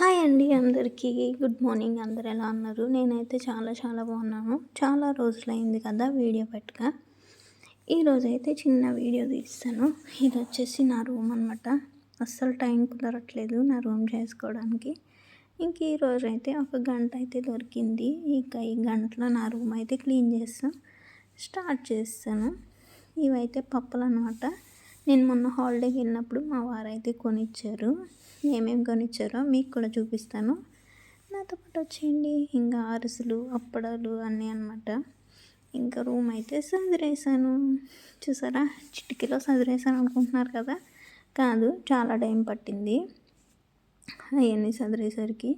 Hi అండి అందరికీ. Good morning. అందరు ఎలా ఉన్నారు? నేనైతే చాలా చాలా బాగున్నాను. చాలా రోజులైంది కదా వీడియో పెట్టక. ఈరోజైతే చిన్న వీడియో తీస్తాను. ఇది వచ్చేసి నా రూమ్ అనమాట. అస్సలు టైం కుదరట్లేదు నా రూమ్ చేసుకోవడానికి. ఇంక ఈరోజు అయితే ఒక గంట అయితే దొరికింది. ఇక ఈ గంటలో నా రూమ్ అయితే క్లీన్ స్టార్ట్ చేస్తాను. ఇవైతే పప్పులు అనమాట. నేను మొన్న హాలిడేకి వెళ్ళినప్పుడు మా వారైతే కొనిచ్చారు. ఏమేమి కొనిచ్చారో మీకు కూడా చూపిస్తాను. నాతో పాటు వచ్చేయండి. ఇంకా అరిసెలు, అప్పడాలు అన్నీ అనమాట. ఇంకా రూమ్ అయితే సదిరేసాను. చూసారా, చిటికీలో సదిరేసాను అనుకుంటున్నారు కదా? కాదు, చాలా టైం పట్టింది అవన్నీ సదిరేసరికి.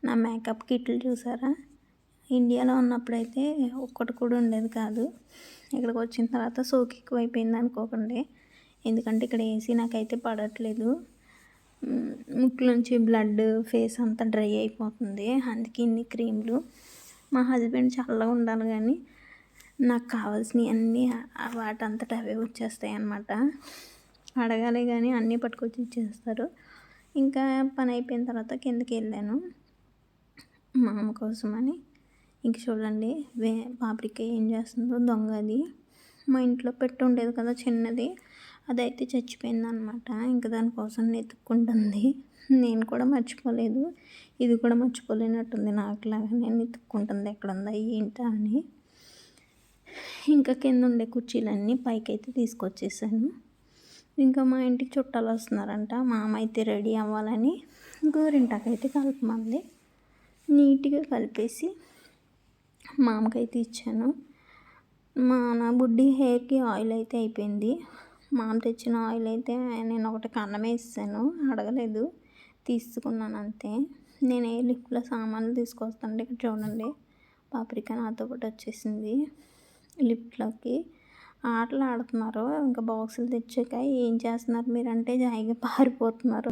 నా మేకప్ కిట్లు చూసారా? ఇండియాలో ఉన్నప్పుడైతే ఒక్కటి కూడా ఉండేది కాదు. ఇక్కడికి వచ్చిన తర్వాత సోకి ఎక్కువైపోయింది అనుకోకండి. ఎందుకంటే ఇక్కడ ఏసీ నాకైతే పడట్లేదు. ముక్కులోంచి బ్లడ్, ఫేస్ అంతా డ్రై అయిపోతుంది. అందుకే ఇన్ని క్రీమ్లు. మా హస్బెండ్ చల్లగా ఉండాలి కానీ నాకు కావాల్సినవి అన్నీ వాటంతట అవే వచ్చేస్తాయి అన్నమాట. అడగాలి కానీ అన్నీ పట్టుకొచ్చి ఇచ్చేస్తారు. ఇంకా పని అయిపోయిన తర్వాత కిందకి వెళ్ళాను మా అమ్మ కోసమని. ఇంక చూడండి, పాపరిక ఏం చేస్తుందో. దొంగ అది మా ఇంట్లో పెట్టి ఉండేది కదా చిన్నది, అదైతే చచ్చిపోయింది అనమాట. ఇంకా దానికోసం వెతుక్కుంటుంది. నేను కూడా మర్చిపోలేదు, ఇది కూడా మర్చిపోలేనట్టుంది నాకులాగా. నేను వెతుక్కుంటుంది ఎక్కడుందా ఏంటా అని. ఇంకా కింద ఉండే కుర్చీలన్నీ పైకి అయితే తీసుకొచ్చేసాను. ఇంకా మా ఇంటికి చుట్టాలు వస్తున్నారంట. మా అమ్మ అయితే రెడీ అవ్వాలని గోరింటాకైతే కలపమంది. నీట్గా కలిపేసి మా అమ్మకైతే ఇచ్చాను. నా బుడ్డి హెయిర్కి ఆయిల్ అయితే అయిపోయింది. మా అమ్మ తెచ్చిన ఆయిల్ అయితే నేను ఒకటి కన్నమే ఇస్తాను, అడగలేదు, తీసుకున్నాను అంతే. నేను ఏ లిఫ్ట్లో సామాన్లు తీసుకొస్తాను. ఇక్కడ చూడండి, పాపరిక నాతో పాటు వచ్చేసింది లిఫ్ట్లోకి. ఆటలు ఆడుతున్నారు. ఇంకా బాక్సులు తెచ్చాక ఏం చేస్తున్నారు మీరంటే జాయిగా పారిపోతున్నారు.